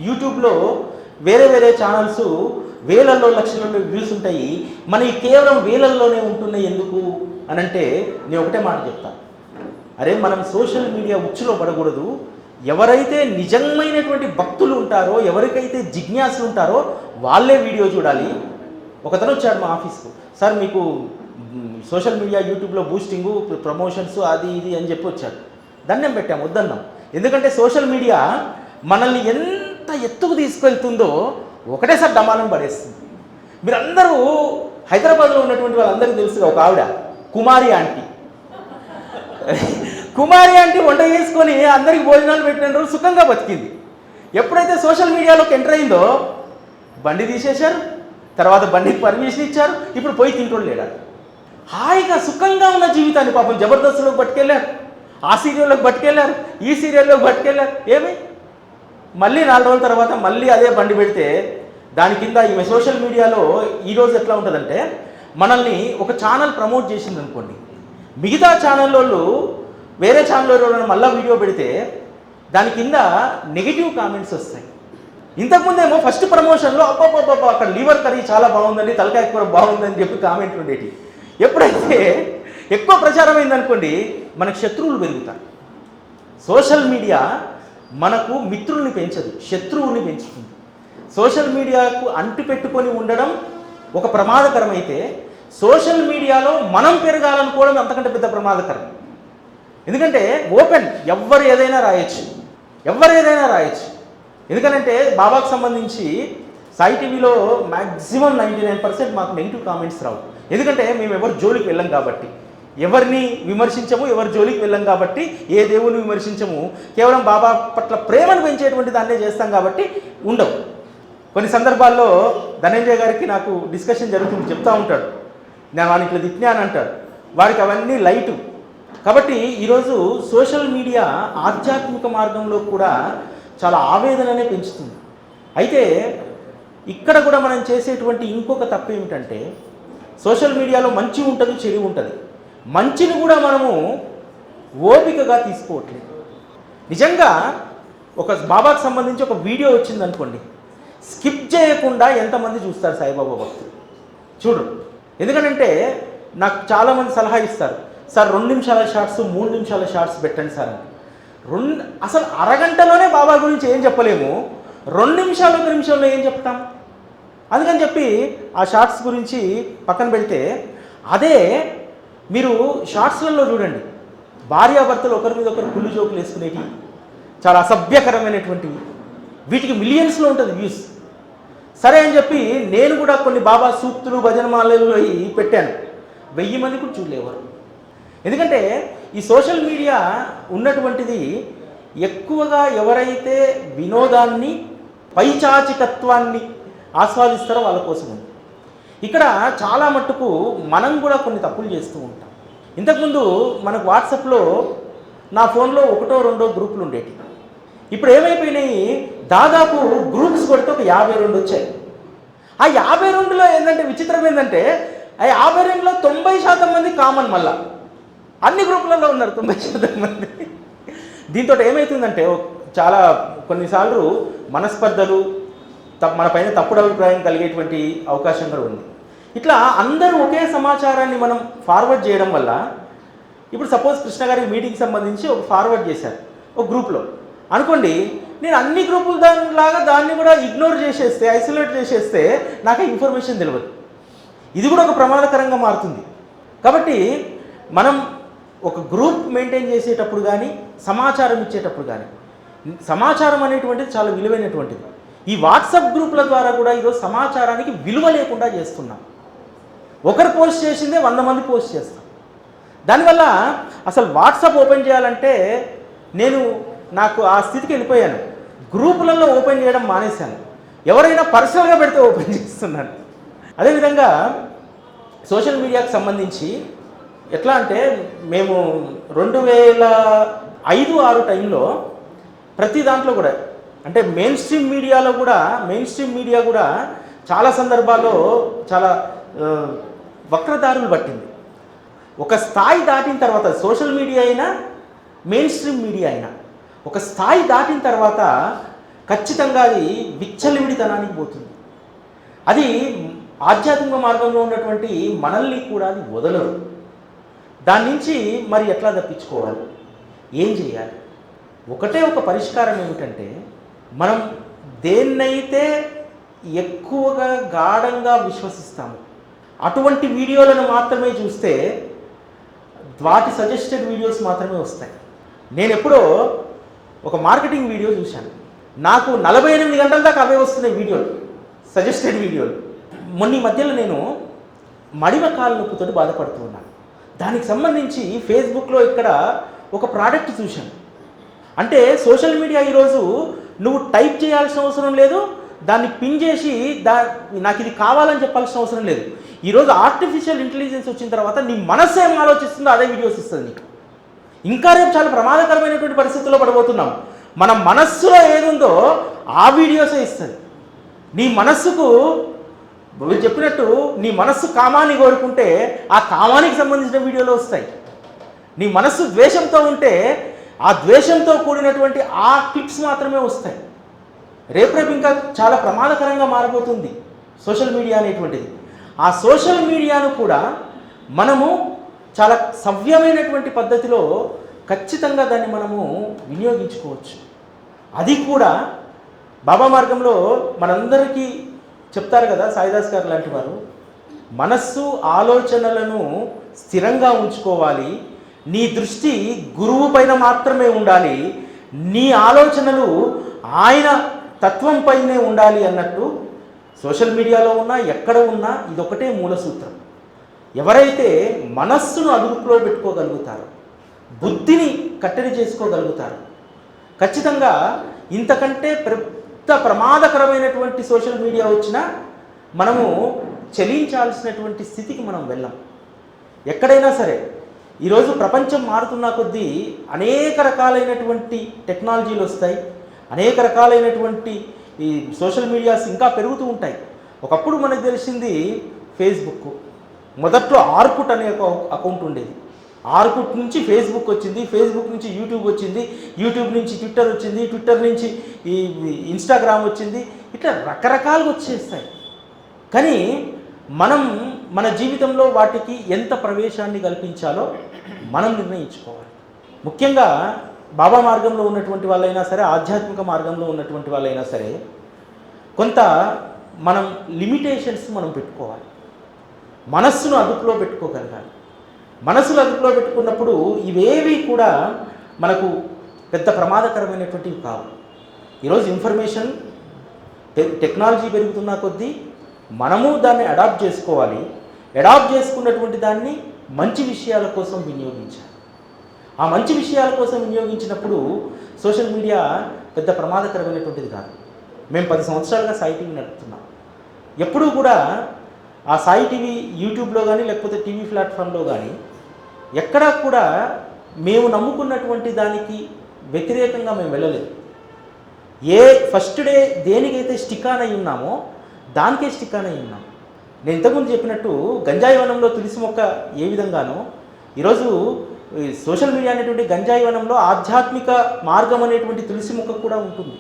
యూట్యూబ్లో వేరే వేరే ఛానల్స్ వేలల్లో లక్షలలో వ్యూస్ ఉంటాయి, మనకి కేవలం వేలల్లోనే ఉంటున్నాయి ఎందుకు అని అంటే నేను ఒకటే మాట చెప్తాను, అరే మనం సోషల్ మీడియా ఉచ్చులో పడకూడదు. ఎవరైతే నిజమైనటువంటి భక్తులు ఉంటారో, ఎవరికైతే జిజ్ఞాసులు ఉంటారో వాళ్ళే వీడియో చూడాలి. ఒకతను వచ్చాడు మా ఆఫీస్కు, సార్ మీకు సోషల్ మీడియా యూట్యూబ్లో బూస్టింగు ప్రమోషన్స్ అది ఇది అని చెప్పి వచ్చాడు. దండం పెట్టాము, వద్దన్నాం. ఎందుకంటే సోషల్ మీడియా మనల్ని ఎంత ఎత్తుకు తీసుకెళ్తుందో ఒకటేసారి డమానం పడేస్తుంది. మీరందరూ హైదరాబాద్లో ఉన్నటువంటి వాళ్ళందరికీ తెలుసుగా ఒక ఆవిడ కుమారి ఆంటీ. కుమారి ఆంటీ వంట చేసుకొని అందరికి భోజనాలు పెట్టిన రోజు సుఖంగా బతికింది. ఎప్పుడైతే సోషల్ మీడియాలోకి ఎంటర్ అయిందో బండి తీసేశారు, తర్వాత బండికి పర్మిషన్ ఇచ్చారు, ఇప్పుడు పోయి తింటోళ్ళు లేడా. హాయిగా సుఖంగా ఉన్న జీవితాన్ని పాపం జబర్దస్త్లోకి పట్టుకెళ్ళారు, ఆ సీరియల్లోకి పట్టుకెళ్ళారు, ఈ సీరియల్లోకి పట్టుకెళ్ళారు. ఏమి మళ్ళీ 4 రోజుల తర్వాత మళ్ళీ అదే బండి పెడితే దాని కింద ఈమె సోషల్ మీడియాలో ఈరోజు ఎట్లా ఉంటుందంటే, మనల్ని ఒక ఛానల్ ప్రమోట్ చేసింది అనుకోండి, మిగతా ఛానల్లో వేరే ఛానల్లో మళ్ళీ వీడియో పెడితే దాని కింద నెగిటివ్ కామెంట్స్ వస్తాయి. ఇంతకుముందేమో ఫస్ట్ ప్రమోషన్లో అబ్బబ్బబ్బా అక్కడ లివర్ కర్రీ చాలా బాగుందండి, తలకాయ కూర బాగుందని చెప్పి కామెంట్లు ఉండేవి. ఎప్పుడైతే ఎక్కువ ప్రచారం అయిందనుకోండి మనకు శత్రువులు పెరుగుతారు. సోషల్ మీడియా మనకు మిత్రుల్ని పెంచదు, శత్రువుని పెంచుతుంది. సోషల్ మీడియాకు అంటి పెట్టుకొని ఉండడం ఒక ప్రమాదకరమైతే, సోషల్ మీడియాలో మనం పెరగాలనుకోవడం అంతకంటే పెద్ద ప్రమాదకరం. ఎందుకంటే ఓపెన్, ఎవరు ఏదైనా రాయొచ్చు. ఎందుకంటే బాబాకు సంబంధించి సాయి టీవీలో మ్యాక్సిమం 99% మాకు నెగిటివ్ కామెంట్స్ రావు. ఎందుకంటే మేము ఎవరు జోలికి వెళ్ళం కాబట్టి, ఎవరిని విమర్శించము, ఎవరి జోలికి వెళ్ళం కాబట్టి, ఏ దేవుని విమర్శించము, కేవలం బాబా పట్ల ప్రేమను పెంచేటువంటి దాన్నే చేస్తాం కాబట్టి ఉండవు. కొన్ని సందర్భాల్లో ధనంజయ గారికి నాకు డిస్కషన్ జరుగుతుంది, చెప్తా ఉంటాడు, నేను వాడిని ఇట్లా తిట్టినాను అంటాడు. వాడికి అవన్నీ లైటు. కాబట్టి ఈరోజు సోషల్ మీడియా ఆధ్యాత్మిక మార్గంలో కూడా చాలా ఆవేదననే పెంచుతుంది. అయితే ఇక్కడ కూడా మనం చేసేటువంటి ఇంకొక తప్పు ఏమిటంటే, సోషల్ మీడియాలో మంచి ఉంటుంది, చెడు ఉంటుంది. మంచిని కూడా మనము ఓపికగా తీసుకోవట్లేదు. నిజంగా ఒక బాబాకు సంబంధించి ఒక వీడియో వచ్చిందనుకోండి, స్కిప్ చేయకుండా ఎంతమంది చూస్తారు సాయిబాబా భక్తులు చూడు. ఎందుకంటే నాకు చాలామంది సలహా ఇస్తారు, సార్ 2 నిమిషాల షార్ట్స్ 3 నిమిషాల షార్ట్స్ పెట్టండి సార్ అని. అసలు అరగంటలోనే బాబా గురించి ఏం చెప్పలేము, 2 నిమిషాలు 1 నిమిషంలో ఏం చెప్తాం. అందుకని చెప్పి ఆ షార్ట్స్ గురించి పక్కన పెడితే, అదే మీరు షార్ట్స్లలో చూడండి, భార్యాభర్తలు ఒకరి మీద ఒకరు కుళ్ళు జోకులు వేసుకునేవి, చాలా అసభ్యకరమైనటువంటివి, వీటికి మిలియన్స్లో ఉంటుంది వ్యూస్. సరే అని చెప్పి నేను కూడా కొన్ని బాబా సూక్తులు భజనమాలలు పెట్టాను, 1000 మంది కూడా చూడలేవారు. ఎందుకంటే ఈ సోషల్ మీడియా ఉన్నటువంటిది ఎక్కువగా ఎవరైతే వినోదాన్ని, పైచాచికత్వాన్ని ఆస్వాదిస్తారో వాళ్ళ కోసం ఉంది. ఇక్కడ చాలా మట్టుకు మనం కూడా కొన్ని తప్పులు చేస్తూ ఉంటాం. ఇంతకుముందు మనకు వాట్సాప్లో నా ఫోన్లో 1, 2 గ్రూపులు ఉండేవి. ఇప్పుడు ఏమైపోయినాయి, దాదాపు గ్రూప్స్ కొడితే ఒక 52 వచ్చాయి. ఆ 52లో ఏంటంటే విచిత్రం ఏంటంటే, ఆ 52లో 90% మంది కామన్. మళ్ళా అన్ని గ్రూపులలో ఉన్నారు 90% మంది. దీంతో ఏమవుతుందంటే చాలా కొన్నిసార్లు మనస్పర్ధలు, మన పైన తప్పుడు అభిప్రాయం కలిగేటువంటి అవకాశం కూడా ఉంది. ఇట్లా అందరూ ఒకే సమాచారాన్ని మనం ఫార్వర్డ్ చేయడం వల్ల, ఇప్పుడు సపోజ్ కృష్ణ గారికి మీటింగ్కి సంబంధించి ఒక ఫార్వర్డ్ చేశారు ఒక గ్రూప్లో అనుకోండి, నేను అన్ని గ్రూపులు దానిలాగా దాన్ని కూడా ఇగ్నోర్ చేసేస్తే, ఐసోలేట్ చేసేస్తే నాకు ఇన్ఫర్మేషన్ తెలియదు. ఇది కూడా ఒక ప్రమాదకరంగా మారుతుంది. కాబట్టి మనం ఒక గ్రూప్ మెయింటైన్ చేసేటప్పుడు కానీ, సమాచారం ఇచ్చేటప్పుడు కానీ, సమాచారం అనేటువంటిది చాలా విలువైనటువంటిది. ఈ వాట్సాప్ గ్రూపుల ద్వారా కూడా ఈరోజు సమాచారానికి విలువ లేకుండా చేస్తున్నాం. ఒకరు పోస్ట్ చేసిందే 100 మంది పోస్ట్ చేస్తాం. దానివల్ల అసలు వాట్సాప్ ఓపెన్ చేయాలంటే నాకు ఆ స్థితికి వెళ్ళిపోయాను. గ్రూపులలో ఓపెన్ చేయడం మానేశాను, ఎవరైనా పర్సనల్గా పెడితే ఓపెన్ చేస్తున్నాను. అదేవిధంగా సోషల్ మీడియాకు సంబంధించి ఎట్లా అంటే, మేము 2005-6 టైంలో ప్రతి దాంట్లో కూడా, అంటే మెయిన్ స్ట్రీమ్ మీడియా కూడా చాలా సందర్భాల్లో చాలా వక్రదారులు పట్టింది. ఒక స్థాయి దాటిన తర్వాత సోషల్ మీడియా అయినా మెయిన్ స్ట్రీమ్ మీడియా అయినా ఒక స్థాయి దాటిన తర్వాత ఖచ్చితంగా అది విచ్చలవిడితనానికి పోతుంది. అది ఆధ్యాత్మిక మార్గంలో ఉన్నటువంటి మనల్ని కూడా అది వదలరు. దాని నుంచి మరి ఎట్లా తప్పించుకోవాలి, ఏం చేయాలి? ఒకటే ఒక పరిష్కారం ఏమిటంటే, మనం దేన్నైతే ఎక్కువగా గాఢంగా విశ్వసిస్తాము అటువంటి వీడియోలను మాత్రమే చూస్తే వాటి సజెస్టెడ్ వీడియోస్ మాత్రమే వస్తాయి. నేను ఎప్పుడో ఒక మార్కెటింగ్ వీడియో చూశాను, నాకు 48 గంటల దాకా అవే వస్తున్నాయి వీడియోలు, సజెస్టెడ్ వీడియోలు. మొన్న మధ్యలో నేను మడిమ కాలు నొప్పుతో బాధపడుతూ ఉన్నాను. దానికి సంబంధించి ఫేస్బుక్లో ఇక్కడ ఒక ప్రోడక్ట్ చూశాను. అంటే సోషల్ మీడియా ఈరోజు నువ్వు టైప్ చేయాల్సిన అవసరం లేదు, దాన్ని పిన్ చేసి నాకు ఇది కావాలని చెప్పాల్సిన అవసరం లేదు. ఈరోజు ఆర్టిఫిషియల్ ఇంటెలిజెన్స్ వచ్చిన తర్వాత నీ మనస్సు ఏం ఆలోచిస్తుందో అదే వీడియోస్ ఇస్తుంది నీకు. ఇంకా రేపు చాలా ప్రమాదకరమైనటువంటి పరిస్థితుల్లో పడబోతున్నాం. మన మనస్సులో ఏదుందో ఆ వీడియోసే ఇస్తుంది. నీ మనస్సుకు చెప్పినట్టు నీ మనస్సు కామాన్ని కోరుకుంటే ఆ కామానికి సంబంధించిన వీడియోలు వస్తాయి. నీ మనస్సు ద్వేషంతో ఉంటే ఆ ద్వేషంతో కూడినటువంటి ఆ క్లిప్స్ మాత్రమే వస్తాయి. రేపు ఇంకా చాలా ప్రమాదకరంగా మారబోతుంది సోషల్ మీడియా అనేటువంటిది. ఆ సోషల్ మీడియాను కూడా మనము చాలా సవ్యమైనటువంటి పద్ధతిలో ఖచ్చితంగా దాన్ని మనము వినియోగించుకోవచ్చు. అది కూడా బాబా మార్గంలో మనందరికీ చెప్తారు కదా సాయిదాస్ గారు లాంటి వారు, మనస్సు ఆలోచనలను స్థిరంగా ఉంచుకోవాలి, నీ దృష్టి గురువు పైన మాత్రమే ఉండాలి, నీ ఆలోచనలు ఆయన తత్వం పైనే ఉండాలి అన్నట్టు సోషల్ మీడియాలో ఉన్నా ఎక్కడ ఉన్నా ఇదొకటే మూల సూత్రం. ఎవరైతే మనస్సును అదుపులో పెట్టుకోగలుగుతారో, బుద్ధిని కట్టడి చేసుకోగలుగుతారు, ఖచ్చితంగా ఇంతకంటే పెద్ద ప్రమాదకరమైనటువంటి సోషల్ మీడియా వచ్చినా మనము చలించాల్సినటువంటి స్థితికి మనం వెళ్ళాం. ఎక్కడైనా సరే ఈరోజు ప్రపంచం మారుతున్న కొద్దీ అనేక రకాలైనటువంటి టెక్నాలజీలు వస్తాయి, అనేక రకాలైనటువంటి ఈ సోషల్ మీడియాస్ ఇంకా పెరుగుతూ ఉంటాయి. ఒకప్పుడు మనకు తెలిసింది ఫేస్బుక్, మొదట్లో ఆర్కుట్ అనే ఒక అకౌంట్ ఉండేది, ఆర్కుట్ నుంచి ఫేస్బుక్ వచ్చింది, ఫేస్బుక్ నుంచి యూట్యూబ్ వచ్చింది, యూట్యూబ్ నుంచి ట్విట్టర్ వచ్చింది, ట్విట్టర్ నుంచి ఈ ఇన్స్టాగ్రామ్ వచ్చింది. ఇట్లా రకరకాలుగా వచ్చేస్తాయి. కానీ మనం మన జీవితంలో వాటికి ఎంత ప్రవేశాన్ని కల్పించాలో మనం నిర్ణయించుకోవాలి. ముఖ్యంగా బాబా మార్గంలో ఉన్నటువంటి వాళ్ళైనా సరే, ఆధ్యాత్మిక మార్గంలో ఉన్నటువంటి వాళ్ళైనా సరే, కొంత మనం లిమిటేషన్స్ మనం పెట్టుకోవాలి. మనస్సును అదుపులో పెట్టుకోగలగాలి. మనస్సును అదుపులో పెట్టుకున్నప్పుడు ఇవేవి కూడా మనకు పెద్ద ప్రమాదకరమైనటువంటివి కావు. ఈరోజు ఇన్ఫర్మేషన్ టెక్నాలజీ పెరుగుతున్న కొద్దీ మనము దాన్ని అడాప్ట్ చేసుకోవాలి. అడాప్ట్ చేసుకున్నటువంటి దాన్ని మంచి విషయాల కోసం వినియోగించాలి. ఆ మంచి విషయాల కోసం వినియోగించినప్పుడు సోషల్ మీడియా పెద్ద ప్రమాదకరమైనటువంటిది కాదు. మేము 10 సంవత్సరాలుగా సాయి టీవీ నడుపుతున్నాం. ఎప్పుడూ కూడా ఆ సాయి టీవీ యూట్యూబ్లో కానీ లేకపోతే టీవీ ప్లాట్ఫామ్లో కానీ ఎక్కడా కూడా మేము నమ్ముకున్నటువంటి దానికి వ్యతిరేకంగా మేము వెళ్ళలేదు. ఫస్ట్ డే దేనికైతే స్టిక్ ఆన్ అయి ఉన్నామో దానికే స్టిక్ ఆన్ అయి ఉన్నాం. నేను ఇంతకుముందు చెప్పినట్టు గంజాయి వనంలో తులసి మొక్క ఏ విధంగానో ఈరోజు సోషల్ మీడియా అనేటువంటి గంజాయి వనంలో ఆధ్యాత్మిక మార్గం అనేటువంటి తులసి మొక్క కూడా ఉంటుంది.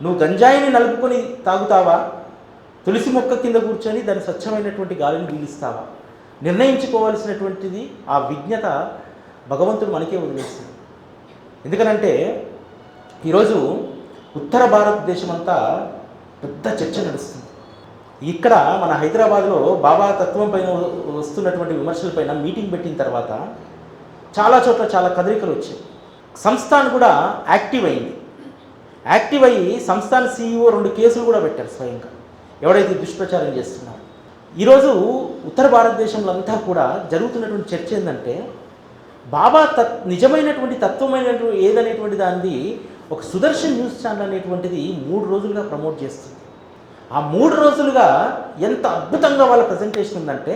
నువ్వు గంజాయిని నలుపుకొని తాగుతావా, తులసి మొక్క కింద కూర్చొని దాని స్వచ్ఛమైనటువంటి గాలిని పీలుస్తావా, నిర్ణయించుకోవాల్సినటువంటిది ఆ విజ్ఞత భగవంతుడు మనకే వదిలేస్తాడు. ఎందుకనంటే ఈరోజు ఉత్తర భారతదేశం అంతా పెద్ద చర్చ నడుస్తుంది. ఇక్కడ మన హైదరాబాద్లో బాబా తత్వం పైన వస్తున్నటువంటి విమర్శలపైన మీటింగ్ పెట్టిన తర్వాత చాలా చోట్ల చాలా కదలికలు వచ్చాయి. సంస్థాన్ కూడా యాక్టివ్ అయింది. యాక్టివ్ అయ్యి సంస్థాన్ CEO 2 కేసులు కూడా పెట్టారు స్వయంగా, ఎవరైతే దుష్ప్రచారం చేస్తున్నారు. ఈరోజు ఉత్తర భారతదేశంలో అంతా కూడా జరుగుతున్నటువంటి చర్చ ఏంటంటే, బాబా నిజమైనటువంటి తత్వమైనటువంటి ఏదనేటువంటి దాన్ని ఒక సుదర్శన్ న్యూస్ ఛానల్ అనేటువంటిది 3 రోజులుగా ప్రమోట్ చేస్తుంది. ఆ 3 రోజులుగా ఎంత అద్భుతంగా వాళ్ళ ప్రజెంటేషన్ ఉందంటే,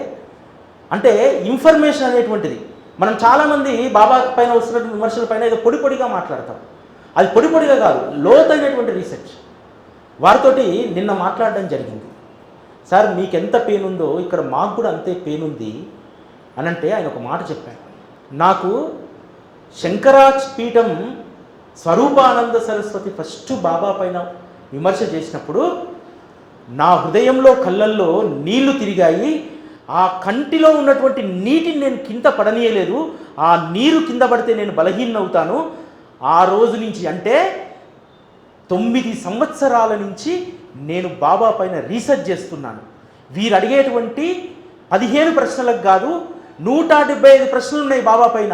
అంటే ఇన్ఫర్మేషన్ అనేటువంటిది మనం చాలామంది బాబా పైన వస్తున్నటువంటి విమర్శల పైన ఏదో పొడి పొడిగా మాట్లాడతాం. అది పొడి పొడిగా కాదు, లోతైనటువంటి రీసెర్చ్. వారితోటి నిన్న మాట్లాడడం జరిగింది. సార్ మీకు ఎంత పెయిన్ ఉందో ఇక్కడ మాకు కూడా అంతే పెయిన్ ఉంది. అనంటే ఆయన ఒక మాట చెప్పారు, నాకు శంకరాజ్ పీఠం స్వరూపానంద సరస్వతి ఫస్ట్ బాబా పైన విమర్శ చేసినప్పుడు నా హృదయంలో కళ్ళల్లో నీళ్లు తిరిగాయి, ఆ కంటిలో ఉన్నటువంటి నీటిని నేను కింద పడనీయలేదు, ఆ నీరు కింద పడితే నేను బలహీనవుతాను. ఆ రోజు నుంచి అంటే 9 సంవత్సరాల నుంచి నేను బాబా పైన రీసెర్చ్ చేస్తున్నాను. వీరు అడిగేటువంటి 15 ప్రశ్నలకు కాదు 175 ప్రశ్నలు ఉన్నాయి బాబా పైన.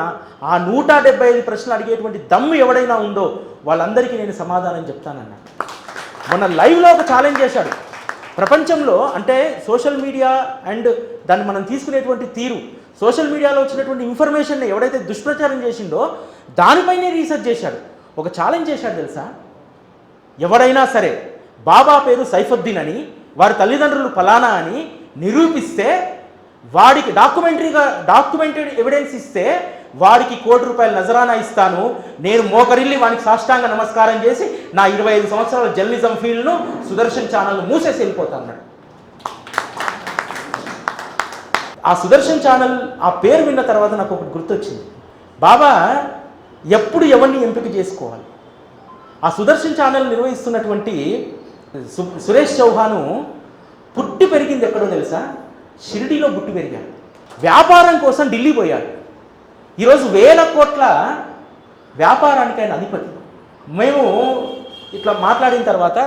ఆ 175 ప్రశ్నలు అడిగేటువంటి దమ్ము ఎవడైనా ఉందో వాళ్ళందరికీ నేను సమాధానం చెప్తానన్నా. మొన్న లైవ్లో ఒక ఛాలెంజ్ చేశాడు. ప్రపంచంలో అంటే సోషల్ మీడియా అండ్ దాన్ని మనం తీసుకునేటువంటి తీరు, సోషల్ మీడియాలో వచ్చినటువంటి ఇన్ఫర్మేషన్ని ఎవడైతే దుష్ప్రచారం చేసిండో దానిపైనే రీసెర్చ్ చేశాడు. ఒక ఛాలెంజ్ చేశాడు తెలుసా, ఎవరైనా సరే బాబా పేరు సైఫుద్దీన్ అని వారి తల్లిదండ్రులు ఫలానా అని నిరూపిస్తే వాడికి డాక్యుమెంటెడ్ ఎవిడెన్స్ ఇస్తే వాడికి ₹1,00,00,000 నజరానా ఇస్తాను. నేను మోకరిల్లి వానికి సాష్టాంగ నమస్కారం చేసి నా 25 సంవత్సరాల జర్నలిజం ఫీల్డ్ను సుదర్శన్ ఛానల్ను మూసేసి వెళ్ళిపోతాను అన్నాడు. ఆ సుదర్శన్ ఛానల్ ఆ పేరు విన్న తర్వాత నాకు ఒకటి గుర్తొచ్చింది, బాబా ఎప్పుడు ఎవరిని ఎంపిక చేసుకోవాలి. ఆ సుదర్శన్ ఛానల్ నిర్వహిస్తున్నటువంటి సురేష్ చౌహాను పుట్టి పెరిగింది ఎక్కడో తెలుసా, షిరిడీలో పుట్టి పెరిగాడు. వ్యాపారం కోసం ఢిల్లీ పోయాడు. ఈరోజు 1000 కోట్ల వ్యాపారానికి ఆయన అధిపతి. మేము ఇట్లా మాట్లాడిన తర్వాత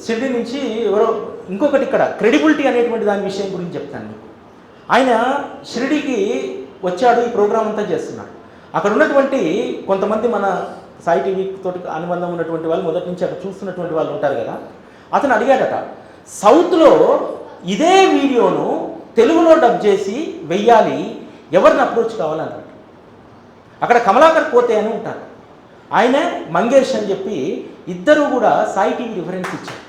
షిరిడీ నుంచి ఎవరో ఇంకొకటి ఇక్కడ క్రెడిబిలిటీ అనేటువంటి దాని విషయం గురించి చెప్తాను. ఆయన షిరిడీకి వచ్చాడు, ఈ ప్రోగ్రాం అంతా చేస్తున్నాడు. అక్కడ ఉన్నటువంటి కొంతమంది మన సాయి టీవీ తోటి అనుబంధం ఉన్నటువంటి వాళ్ళు, మొదటి నుంచి అక్కడ చూస్తున్నటువంటి వాళ్ళు ఉంటారు కదా, అతను అడిగాడట, సౌత్లో ఇదే వీడియోను తెలుగులో డబ్ చేసి వెయ్యాలి, ఎవరిని అప్రోచ్ కావాలన్నాడు. అక్కడ కమలాకర్ కోతే అని ఉంటారు, ఆయన మంగేష్ అని చెప్పి ఇద్దరు కూడా సాయి టీవీ రిఫరెన్స్ ఇచ్చారు.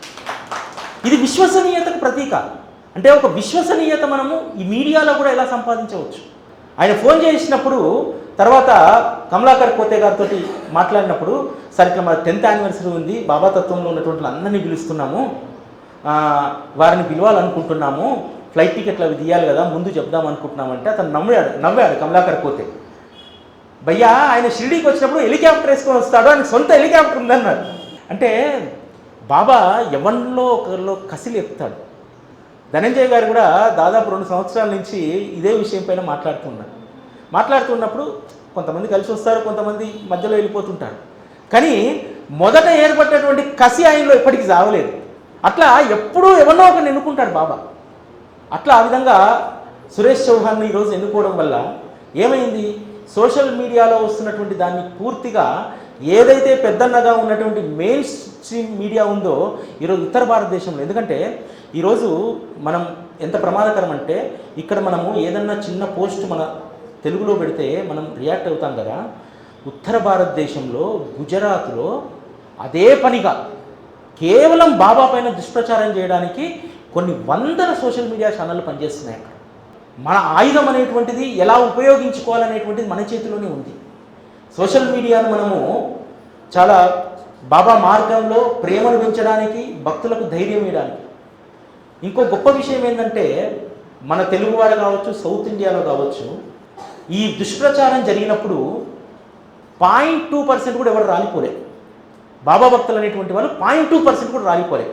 ఇది విశ్వసనీయతకు ప్రతీక. అంటే ఒక విశ్వసనీయత మనము ఈ మీడియాలో కూడా ఎలా సంపాదించవచ్చు. ఆయన ఫోన్ చేసినప్పుడు తర్వాత కమలాకర్ కోతే గారితో మాట్లాడినప్పుడు, సార్ ఇట్లా మన 10th యానివర్సరీ ఉంది, బాబా తత్వంలో ఉన్నటువంటి అందరినీ పిలుస్తున్నాము, వారిని పిలవాలనుకుంటున్నాము, ఫ్లైట్ టికెట్లు అవి తీయాలి కదా, ముందు చెప్దాం అనుకుంటున్నామంటే అతను నవ్వాడు కమలాకర్ కోతే. భయ్యా ఆయన షిరిడీకి వచ్చినప్పుడు హెలికాప్టర్ వేసుకొని వస్తాడు, ఆయన సొంత హెలికాప్టర్ ఉందన్నాడు. అంటే బాబా ఎవరిలో ఒకరిలో కసిలు ఎత్తాడు. ధనంజయ్ గారు కూడా దాదాపు 2 సంవత్సరాల నుంచి ఇదే విషయం పైన మాట్లాడుతున్నప్పుడు కొంతమంది కలిసి వస్తారు, కొంతమంది మధ్యలో వెళ్ళిపోతుంటారు. కానీ మొదట ఏర్పడినటువంటి కసి ఆయనలో ఎప్పటికీ సావలేదు. అట్లా ఎప్పుడూ ఎవరినో ఒకరిని ఎన్నుకుంటాడు బాబా. అట్లా ఆ విధంగా సురేష్ చౌహాన్ని ఈరోజు ఎన్నుకోవడం వల్ల ఏమైంది, సోషల్ మీడియాలో వస్తున్నటువంటి దాన్ని పూర్తిగా ఏదైతే పెద్దన్నగా ఉన్నటువంటి మెయిన్ స్ట్రీమ్ మీడియా ఉందో ఈరోజు ఉత్తర భారతదేశంలో, ఎందుకంటే ఈరోజు మనం ఎంత ప్రమాదకరం అంటే ఇక్కడ మనము ఏదన్నా చిన్న పోస్ట్ మన తెలుగులో పెడితే మనం రియాక్ట్ అవుతాం కదా, ఉత్తర భారతదేశంలో గుజరాత్లో అదే పనిగా కేవలం బాబా పైన దుష్ప్రచారం చేయడానికి కొన్ని వందల సోషల్ మీడియా ఛానళ్ళు పనిచేస్తున్నాయి. అక్కడ మన ఆయుధం అనేటువంటిది ఎలా ఉపయోగించుకోవాలనేటువంటిది మన చేతిలోనే ఉంది. సోషల్ మీడియాను మనము చాలా బాబా మార్గంలో ప్రేమను పెంచడానికి, భక్తులకు ధైర్యం ఇవ్వడానికి. ఇంకో గొప్ప విషయం ఏంటంటే మన తెలుగువారు కావచ్చు, సౌత్ ఇండియాలో కావచ్చు, ఈ దుష్ప్రచారం జరిగినప్పుడు 0.2% కూడా ఎవరు రాలిపోలే. బాబా భక్తులు అనేటువంటి వాళ్ళు 0.2% కూడా రాలిపోలే.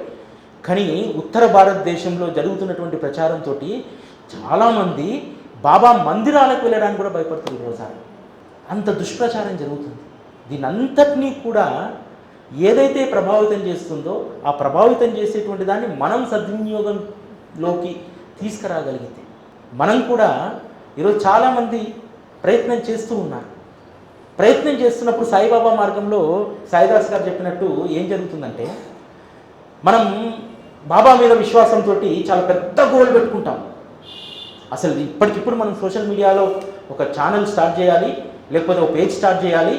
కానీ ఉత్తర భారతదేశంలో జరుగుతున్నటువంటి ప్రచారంతో చాలామంది బాబా మందిరాలకు వెళ్ళడానికి కూడా భయపడుతుంది. ఈరోజు అంత దుష్ప్రచారం జరుగుతుంది. దీనంతటినీ కూడా ఏదైతే ప్రభావితం చేస్తుందో ఆ ప్రభావితం చేసేటువంటి దాన్ని మనం సద్వినియోగంలోకి తీసుకురాగలిగితే, మనం కూడా ఈరోజు చాలామంది ప్రయత్నం చేస్తూ ఉన్నారు. ప్రయత్నం చేస్తున్నప్పుడు సాయిబాబా మార్గంలో సాయిదాస్ గారు చెప్పినట్టు ఏం జరుగుతుందంటే, మనం బాబా మీద విశ్వాసంతో చాలా పెద్ద గోల్ పెట్టుకుంటాం. అసలు ఇప్పటికిప్పుడు మనం సోషల్ మీడియాలో ఒక ఛానల్ స్టార్ట్ చేయాలి, లేకపోతే ఒక పేజ్ స్టార్ట్ చేయాలి,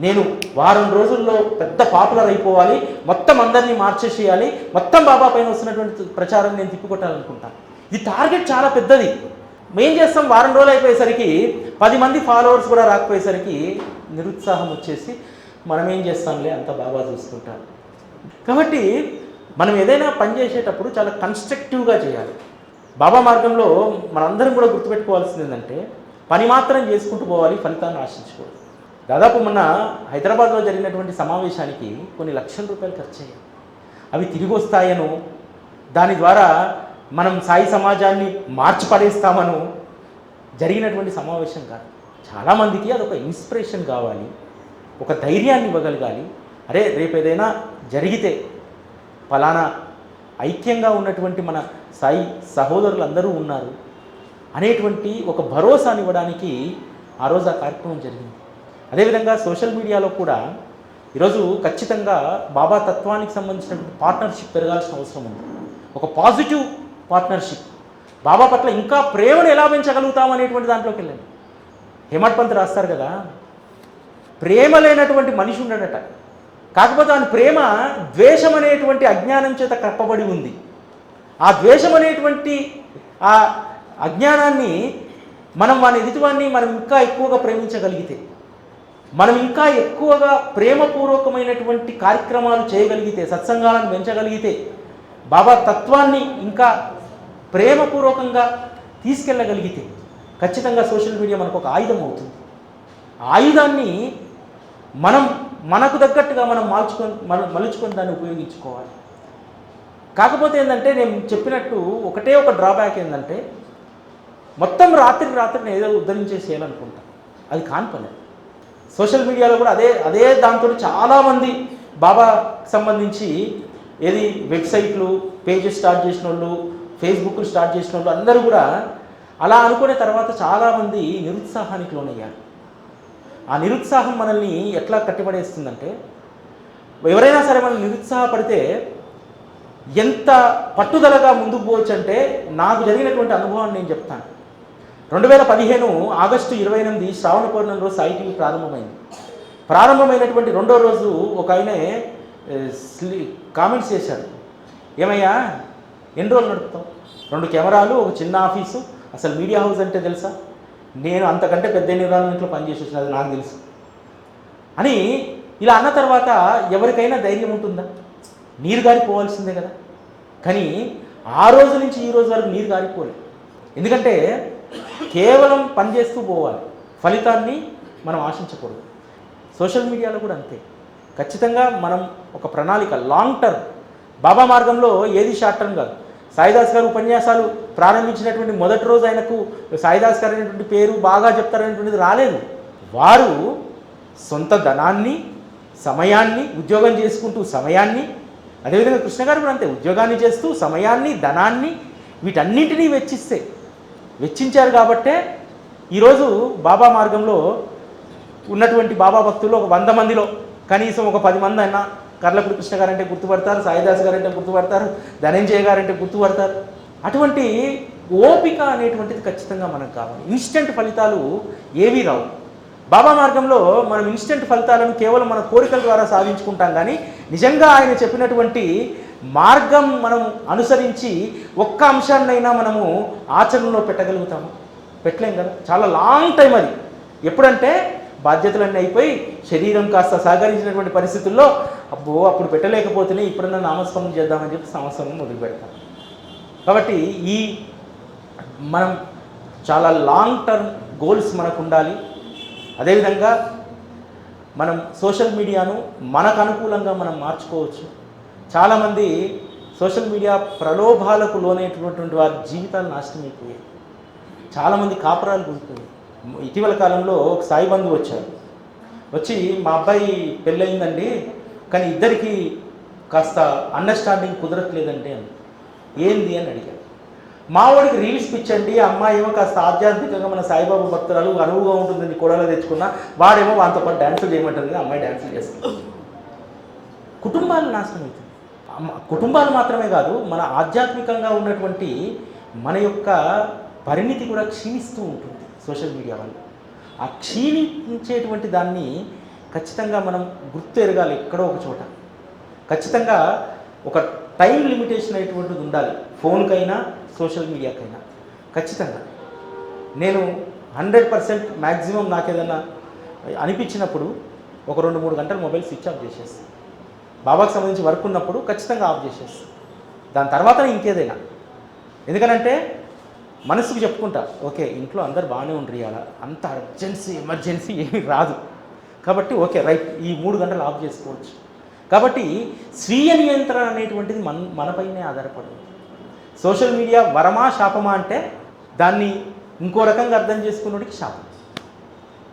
నేను వారం రోజుల్లో పెద్ద పాపులర్ అయిపోవాలి, మొత్తం అందరినీ మార్చేసేయాలి, మొత్తం బాబా పైన వస్తున్నటువంటి ప్రచారం నేను తిప్పికొట్టాలనుకుంటాను. ఇది టార్గెట్ చాలా పెద్దది. మేం చేస్తాం, వారం రోజులు అయిపోయేసరికి 10 మంది ఫాలోవర్స్ కూడా రాకపోయేసరికి నిరుత్సాహం వచ్చేసి మనం ఏం చేస్తాంలే అంత బాబా చూసుకుంటాం. కాబట్టి మనం ఏదైనా పని చేసేటప్పుడు చాలా కన్స్ట్రక్టివ్గా చేయాలి. బాబా మార్గంలో మనందరం కూడా గుర్తుపెట్టుకోవాల్సింది ఏంటంటే పని మాత్రం చేసుకుంటూ పోవాలి, ఫలితాన్ని ఆశించుకోవాలి. దాదాపు మొన్న హైదరాబాద్లో జరిగినటువంటి సమావేశానికి కొన్ని లక్షల రూపాయలు ఖర్చు అయ్యాయి. అవి తిరిగి వస్తాయను, దాని ద్వారా మనం సాయి సమాజాన్ని మార్చి పడేస్తామను జరిగినటువంటి సమావేశం కాదు. చాలామందికి అదొక ఇన్స్పిరేషన్ కావాలి, ఒక ధైర్యాన్ని ఇవ్వగలగాలి. అరే రేపు ఏదైనా జరిగితే ఫలానా ఐక్యంగా ఉన్నటువంటి మన సాయి సహోదరులు అందరూ ఉన్నారు అనేటువంటి ఒక భరోసాని ఇవ్వడానికి ఆ రోజు ఆ కార్యక్రమం జరిగింది. అదేవిధంగా సోషల్ మీడియాలో కూడా ఈరోజు ఖచ్చితంగా బాబా తత్వానికి సంబంధించినటువంటి పార్ట్నర్షిప్ పెరగాల్సిన అవసరం ఉంది. ఒక పాజిటివ్ పార్ట్నర్షిప్, బాబా పట్ల ఇంకా ప్రేమను ఎలా పెంచగలుగుతాం అనేటువంటి దాంట్లోకి వెళ్ళండి. హేమట్ పంత్ రాస్తారు కదా, ప్రేమ లేనటువంటి మనిషి ఉండడట, కాకపోతే ఆయన ప్రేమ ద్వేషం అనేటువంటి అజ్ఞానం చేత కప్పబడి ఉంది. ఆ ద్వేషం అనేటువంటి ఆ అజ్ఞానాన్ని మనం మన ఎదుటివాన్ని మనం ఇంకా ఎక్కువగా ప్రేమించగలిగితే, మనం ఇంకా ఎక్కువగా ప్రేమపూర్వకమైనటువంటి కార్యక్రమాలు చేయగలిగితే, సత్సంగాలను పెంచగలిగితే, బాబా తత్వాన్ని ఇంకా ప్రేమపూర్వకంగా తీసుకెళ్ళగలిగితే ఖచ్చితంగా సోషల్ మీడియా మనకు ఒక ఆయుధం అవుతుంది. ఆ ఆయుధాన్ని మనకు తగ్గట్టుగా మనం మలుచుకొని దాన్ని ఉపయోగించుకోవాలి. కాకపోతే ఏంటంటే నేను చెప్పినట్టు ఒకటే ఒక డ్రాబ్యాక్ ఏంటంటే మొత్తం రాత్రిని ఏదో ఉద్ధరించేసేయాలనుకుంటాం. అది కాని పని. సోషల్ మీడియాలో కూడా అదే దాంతో చాలామంది బాబాకి సంబంధించి ఏది వెబ్సైట్లు పేజెస్ స్టార్ట్ చేసిన వాళ్ళు, ఫేస్బుక్లు స్టార్ట్ చేసిన వాళ్ళు అందరూ కూడా అలా అనుకునే తర్వాత చాలామంది నిరుత్సాహానికి లోనయ్యారు. ఆ నిరుత్సాహం మనల్ని ఎట్లా కట్టిపడేస్తుందంటే, ఎవరైనా సరే మనం నిరుత్సాహపడితే ఎంత పట్టుదలగా ముందుకు పోవచ్చు అంటే, నాకు జరిగినటువంటి అనుభవాన్ని నేను చెప్తాను. 2015 ఆగస్టు 28 శ్రావణ పౌర్ణమి రోజు సాయి టీవీ ప్రారంభమైనటువంటి రెండో రోజు ఒక ఆయన కామెంట్స్ చేశాడు, ఏమయ్యా ఎన్ని రోజులు నడుపుతాం, 2 కెమెరాలు, ఒక చిన్న ఆఫీసు, అసలు మీడియా హౌస్ అంటే తెలుసా, నేను అంతకంటే పెద్ద ఎన్విరాన్మెంట్లో పనిచేసి వచ్చిన అది నాకు తెలుసు అని ఇలా అన్న తర్వాత ఎవరికైనా ధైర్యం ఉంటుందా? నీరు గారిపోవాల్సిందే కదా. కానీ ఆ రోజు నుంచి ఈ రోజు వరకు నీరు గారిపోలేదు. ఎందుకంటే కేవలం పనిచేస్తూ పోవాలి, ఫలితాన్ని మనం ఆశించకూడదు. సోషల్ మీడియాలో కూడా అంతే. ఖచ్చితంగా మనం ఒక ప్రణాళిక, లాంగ్ టర్మ్. బాబా మార్గంలో ఏది షార్ట్ టర్మ్ కాదు. సాయిదాస్ గారు ఉపన్యాసాలు ప్రారంభించినటువంటి మొదటి రోజు ఆయనకు సాయిదాస్ గారు అనేటువంటి పేరు బాగా చెప్తారనేటువంటిది రాలేదు. వారు సొంత ధనాన్ని, సమయాన్ని, ఉద్యోగం చేసుకుంటూ సమయాన్ని, అదేవిధంగా కృష్ణ గారు కూడా అంతే, ఉద్యోగాన్ని చేస్తూ సమయాన్ని, ధనాన్ని, వీటన్నింటినీ వెచ్చించారు. కాబట్టే ఈరోజు బాబా మార్గంలో ఉన్నటువంటి బాబా భక్తులు ఒక 100 మందిలో కనీసం ఒక 10 మంది అయినా కర్లపూడి కృష్ణ గారంటే గుర్తుపడతారు, సాయిదాస్ గారంటే గుర్తుపడతారు, ధనంజయ గారంటే గుర్తుపడతారు. అటువంటి ఓపిక అనేటువంటిది ఖచ్చితంగా మనకు కావాలి. ఇన్స్టెంట్ ఫలితాలు ఏవీ రావు. బాబా మార్గంలో మనం ఇన్స్టెంట్ ఫలితాలను కేవలం మన కోరికల ద్వారా సాధించుకుంటాం. కానీ నిజంగా ఆయన చెప్పినటువంటి మార్గం మనం అనుసరించి ఒక్క అంశాన్నైనా మనము ఆచరణలో పెట్టగలుగుతాము? పెట్టలేం కదా. చాలా లాంగ్ టైం అది. ఎప్పుడంటే బాధ్యతలన్నీ అయిపోయి శరీరం కాస్త సహకరించినటువంటి పరిస్థితుల్లో అప్పుడు పెట్టలేకపోతేనే ఇప్పుడన్నా నామస్మరణ చేద్దామని చెప్పి సంవత్సరం మొదలు పెడతాం. కాబట్టి మనం చాలా లాంగ్ టర్మ్ గోల్స్ మనకు ఉండాలి. అదేవిధంగా మనం సోషల్ మీడియాను మనకు అనుకూలంగా మనం మార్చుకోవచ్చు. చాలామంది సోషల్ మీడియా ప్రలోభాలకు లోనైనటువంటి వారి జీవితాలు నాశనం అయిపోయాయి. చాలామంది కాపురాలు కూలిపోయాయి. ఇటీవల కాలంలో ఒక సాయి బంధువు వచ్చి మా అబ్బాయి పెళ్ళయిందండి, కానీ ఇద్దరికి కాస్త అండర్స్టాండింగ్ కుదరట్లేదండి అని. ఏంది అని అడిగారు. మావాడికి రీల్స్ పిచ్చండి, అమ్మాయి ఏమో కాస్త ఆధ్యాత్మికంగా మన సాయిబాబా భక్తురాలు అనువుగా ఉంటుందని కొడలో తెచ్చుకున్నా, వాడేమో వాంతో పాటు డ్యాన్సులు చేయమంటారు, అమ్మాయి డ్యాన్సులు చేస్తుంది. కుటుంబాలు నాశనం అవుతుంది. కుటుంబాలు మాత్రమే కాదు, మన ఆధ్యాత్మికంగా ఉన్నటువంటి మన యొక్క పరిణితి కూడా క్షీణిస్తూ ఉంటుంది సోషల్ మీడియా వల్ల. ఆ క్షీణించేటువంటి దాన్ని ఖచ్చితంగా మనం గుర్తు ఎరగాలి. ఎక్కడో ఒక చోట ఖచ్చితంగా ఒక టైం లిమిటేషన్ అనేటువంటిది ఉండాలి. ఫోన్కైనా సోషల్ మీడియాకైనా ఖచ్చితంగా. నేను 100% మ్యాక్సిమం నాకు ఏదైనా అనిపించినప్పుడు ఒక 2-3 గంటలు మొబైల్ స్విచ్ ఆఫ్ చేసేస్తాను. బాబాకు సంబంధించి వర్క్ ఉన్నప్పుడు ఖచ్చితంగా ఆఫ్ చేసేస్తాను. దాని తర్వాత ఇంకేదైనా. ఎందుకనంటే మనసుకు చెప్పుకుంటా, ఓకే ఇంట్లో అందరు బాగానే ఉండరు, అలా అంత ఎమర్జెన్సీ ఏమీ రాదు, కాబట్టి ఓకే రైట్, ఈ 3 గంటలు ఆఫ్ చేసుకోవచ్చు. కాబట్టి స్వీయ నియంత్రణ అనేటువంటిది మనపైనే ఆధారపడింది. సోషల్ మీడియా వరమా శాపమా అంటే దాన్ని ఇంకో రకంగా అర్థం చేసుకున్నోడికి శాపం.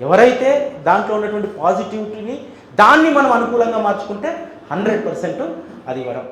ఎవరైతే దాంట్లో ఉన్నటువంటి పాజిటివిటీని దాన్ని మనం అనుకూలంగా మార్చుకుంటే 100% అది వరం.